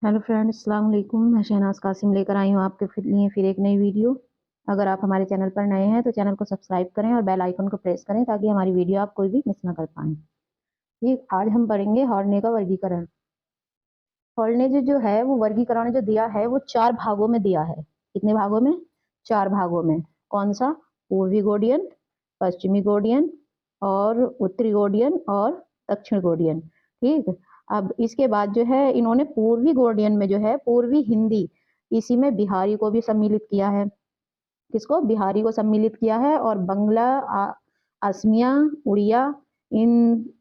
Hello friends, अस्सलाम वालेकुम। मैं शहनाज कासिम लेकर आई हूँ आपके लिए फिर एक नई वीडियो। अगर आप हमारे चैनल पर नए हैं तो चैनल को सब्सक्राइब करें और बेल आइकन को प्रेस करें ताकि हमारी वीडियो आप कोई भी मिस ना कर पाएं। ये आज हम पढ़ेंगे हॉर्ने का वर्गीकरण। हॉर्ने जो है वो वर्गीकरण जो दिया है वो 4 भागों में दिया है। कितने भागों में? 4 भागों में। कौन सा? पूर्वी गोडियन, पश्चिमी गोडियन और उत्तरी गोडियन और दक्षिण गोडियन। ठीक। अब इसके बाद जो है इन्होंने पूर्वी गोडियन में जो है पूर्वी हिंदी, इसी में बिहारी को भी सम्मिलित किया है। किसको? बिहारी को सम्मिलित किया है। और बंगला, असमिया, उड़िया, इन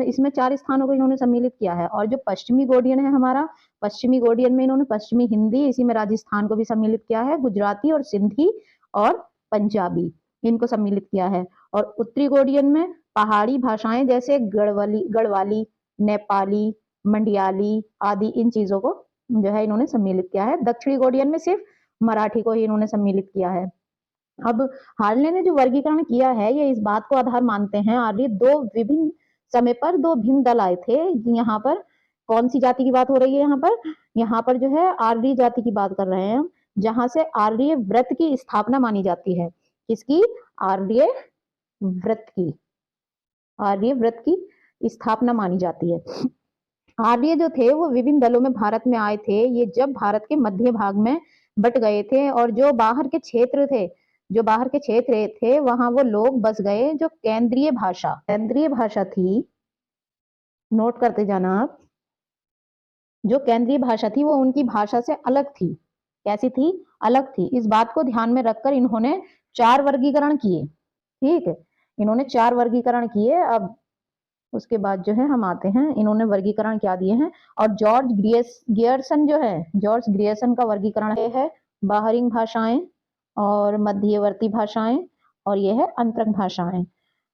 इसमें 4 स्थानों को इन्होंने सम्मिलित किया है। और जो पश्चिमी गोडियन है हमारा, पश्चिमी गोडियन में इन्होंने पश्चिमी हिंदी, इसी में राजस्थान को भी सम्मिलित किया है, गुजराती और सिंधी और पंजाबी इनको सम्मिलित किया है। और उत्तरी गोडियन में पहाड़ी भाषाएं जैसे गढ़वाली, नेपाली, मंडियाली आदि इन चीजों को जो है इन्होंने सम्मिलित किया है। दक्षिणी गोडियन में सिर्फ मराठी को ही इन्होंने सम्मिलित किया है। अब हार्ले ने जो वर्गीकरण किया है ये इस बात को आधार मानते हैं आर्य दो विभिन्न समय पर दो भिन्न दल आए थे। यहाँ पर कौन सी जाति की बात हो रही है? यहाँ पर जो है आर्य जाति की बात कर रहे हैं, जहां से आर्य व्रत की स्थापना मानी जाती है। किसकी? आर्य व्रत की। आर्य व्रत की स्थापना मानी जाती है। आर्य जो थे वो विभिन्न दलों में भारत में आए थे। ये जब भारत के मध्य भाग में बट गए थे और जो बाहर के क्षेत्र थे वहां वो लोग बस गए। जो केंद्रीय भाषा थी, नोट करते जाना आप, जो केंद्रीय भाषा थी वो उनकी भाषा से अलग थी। कैसी थी? अलग थी। इस बात को ध्यान में रखकर इन्होंने 4 वर्गीकरण किए। ठीक है, इन्होंने 4 वर्गीकरण किए। अब उसके बाद जो है हम आते हैं, इन्होंने वर्गीकरण क्या दिए हैं। और जॉर्ज ग्रियर्सन का वर्गीकरण है बाहरी भाषाएं और मध्यवर्ती भाषाएं, और यह है अंतरंग भाषाएं।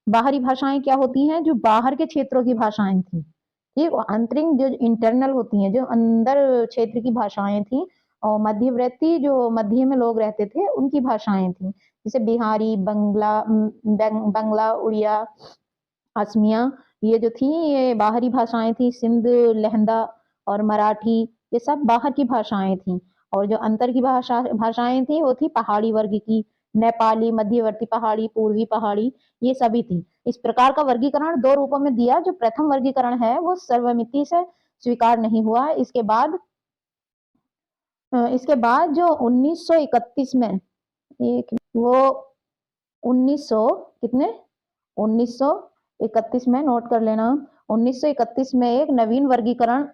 बाहरी भाषाएं क्या होती हैं? जो बाहर के क्षेत्रों की भाषाएं थी। ठीक। और अंतरिंग जो इंटरनल होती हैं, जो अंदर क्षेत्र की भाषाएं थी। और मध्यवर्ती जो मध्य में लोग रहते थे उनकी भाषाएं थी, जैसे बिहारी, बंगला, उड़िया, असमिया, ये जो थी ये बाहरी भाषाएं थी। सिंध, लहंदा और मराठी, ये सब बाहर की भाषाएं थी। और जो अंतर की भाषाएं थी वो थी पहाड़ी वर्ग की, नेपाली, मध्यवर्ती पहाड़ी, पूर्वी पहाड़ी, ये सभी थी। इस प्रकार का वर्गीकरण 2 रूपों में दिया। जो प्रथम वर्गीकरण है वो सर्वमिति से स्वीकार नहीं हुआ। इसके बाद जो 1931 में एक वो 1900 कितने 1931 में, नोट कर लेना, 1931 में एक नवीन वर्गीकरण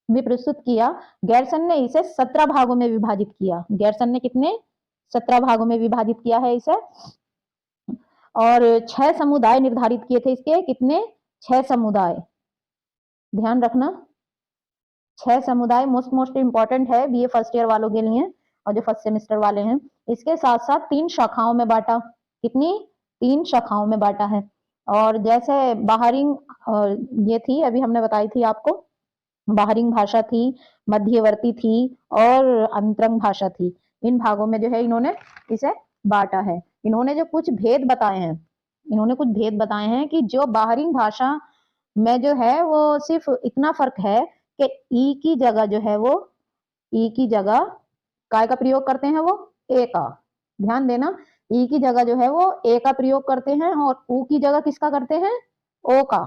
भी प्रस्तुत किया। गैरसन ने इसे 17 भागों में विभाजित किया। गैरसन ने कितने? 17 भागों में विभाजित किया है इसे। और 6 समुदाय निर्धारित किए थे इसके। कितने? 6 समुदाय, ध्यान रखना। 6 समुदाय मोस्ट इंपॉर्टेंट है बीए फर्स्ट ईयर वालों के लिए और जो फर्स्ट सेमेस्टर वाले हैं। इसके साथ साथ 3 शाखाओं में बांटा। कितनी? 3 शाखाओं में बांटा है। और जैसे बाहरिंग ये थी, अभी हमने बताई थी आपको, बाहरिंग भाषा थी, मध्यवर्ती थी और अंतरंग भाषा थी। इन भागों में जो है इन्होंने इसे बांटा है। इन्होंने जो कुछ भेद बताए हैं, कि जो बाहरिंग भाषा में जो है वो सिर्फ इतना फर्क है कि ई की जगह जो है वो, ई की जगह काय का प्रयोग करते हैं? वो ए का। ध्यान देना, ई की जगह जो है वो ए का प्रयोग करते हैं और ऊ की जगह किसका करते हैं? ओ का।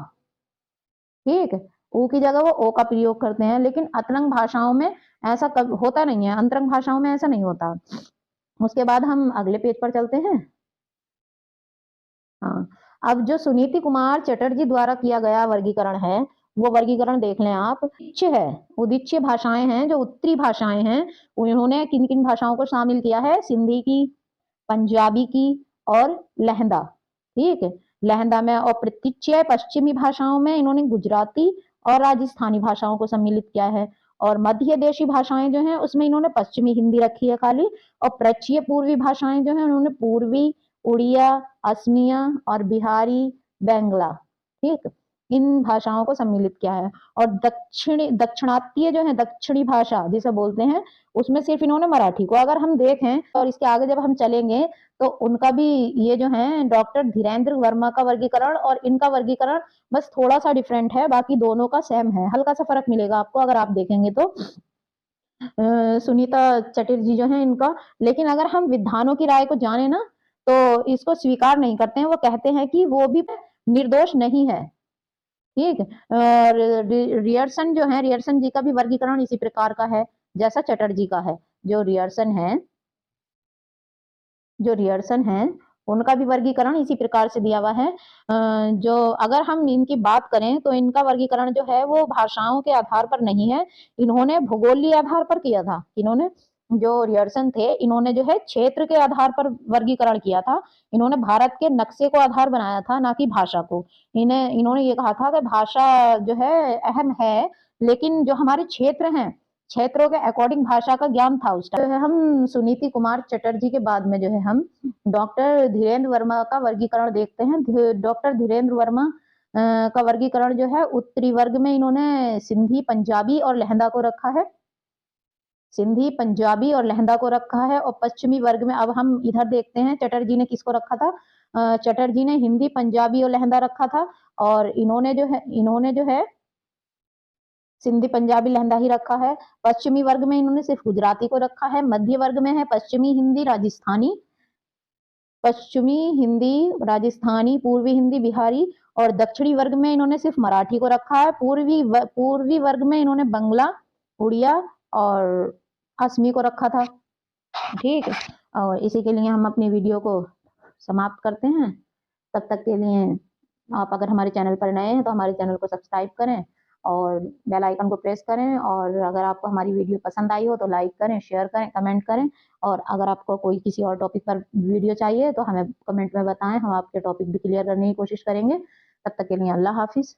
ठीक है, ऊ की जगह वो ओ का प्रयोग करते हैं। लेकिन अंतरंग भाषाओं में ऐसा होता नहीं है। अंतरंग भाषाओं में ऐसा नहीं होता। उसके बाद हम अगले पेज पर चलते हैं। हाँ, अब जो सुनीति कुमार चटर्जी द्वारा किया गया वर्गीकरण है वो वर्गीकरण देख लें आप। उदीच्य भाषाएं हैं, जो उत्तरी भाषाएं हैं, उन्होंने किन किन भाषाओं को शामिल किया है? सिंधी की, पंजाबी की और लहंदा। ठीक है, लहंदा में। और प्रतीच्य पश्चिमी भाषाओं में इन्होंने गुजराती और राजस्थानी भाषाओं को सम्मिलित किया है। और मध्य देशी भाषाएं जो हैं उसमें इन्होंने पश्चिमी हिंदी रखी है खाली। और प्रच्य पूर्वी भाषाएं जो है उन्होंने पूर्वी, उड़िया, असमिया और बिहारी, बंगला। ठीक। इन भाषाओं को सम्मिलित किया है। और दक्षिणात्य जो है, दक्षिणी भाषा जिसे बोलते हैं, उसमें सिर्फ इन्होंने मराठी को, अगर हम देखें और इसके आगे जब हम चलेंगे तो उनका भी ये जो है डॉक्टर धीरेन्द्र वर्मा का वर्गीकरण और इनका वर्गीकरण बस थोड़ा सा डिफरेंट है, बाकी दोनों का सेम है, हल्का सा फर्क मिलेगा आपको अगर आप देखेंगे तो। सुनीता चटर्जी जो है इनका, लेकिन अगर हम विद्वानों की राय को जाने ना तो इसको स्वीकार नहीं करते हैं, वो कहते हैं कि वो भी निर्दोष नहीं है। ठीक। और रियर्सन जो है, रियर्सन जी का भी वर्गीकरण इसी प्रकार का है जैसा चटर्जी का है। जो रियर्सन है उनका भी वर्गीकरण इसी प्रकार से दिया हुआ है। जो अगर हम इनकी बात करें तो इनका वर्गीकरण जो है वो भाषाओं के आधार पर नहीं है, इन्होंने भूगोलीय आधार पर किया था। इन्होंने, जो रियर्सन थे, इन्होंने जो है क्षेत्र के आधार पर वर्गीकरण किया था। इन्होंने भारत के नक्शे को आधार बनाया था, ना कि भाषा को। इन्होंने ये कहा था कि भाषा जो है अहम है, लेकिन जो हमारे क्षेत्र हैं, क्षेत्रों के अकॉर्डिंग भाषा का ज्ञान था उस टाइम। हम सुनीति कुमार चटर्जी के बाद में जो है हम डॉक्टर धीरेन्द्र वर्मा का वर्गीकरण देखते हैं। डॉक्टर धीरेन्द्र वर्मा का वर्गीकरण जो है, उत्तरी वर्ग में इन्होंने सिंधी, पंजाबी और लहंदा को रखा है। सिंधी, पंजाबी और लहंदा को रखा है। और पश्चिमी वर्ग में अब हम इधर देखते हैं चटर्जी ने किसको रखा था। चटर्जी ने हिंदी, पंजाबी और लहंदा रखा था। और इन्होंने जो है सिंधी, पंजाबी, लहंदा ही रखा है। पश्चिमी वर्ग में इन्होंने सिर्फ गुजराती को रखा है। मध्य वर्ग में है पश्चिमी हिंदी, राजस्थानी, पूर्वी हिंदी, बिहारी। और दक्षिणी वर्ग में इन्होंने सिर्फ मराठी को रखा है। पूर्वी वर्ग में इन्होंने बंगला, उड़िया और असमी को रखा था। ठीक है। और इसी के लिए हम अपनी वीडियो को समाप्त करते हैं। तब तक के लिए आप अगर हमारे चैनल पर नए हैं तो हमारे चैनल को सब्सक्राइब करें और बेल आइकन को प्रेस करें। और अगर आपको हमारी वीडियो पसंद आई हो तो लाइक करें, शेयर करें, कमेंट करें। और अगर आपको कोई किसी और टॉपिक पर वीडियो चाहिए तो हमें कमेंट में बताएं, हम आपके टॉपिक भी क्लियर करने की कोशिश करेंगे। तब तक के लिए अल्लाह हाफिज़।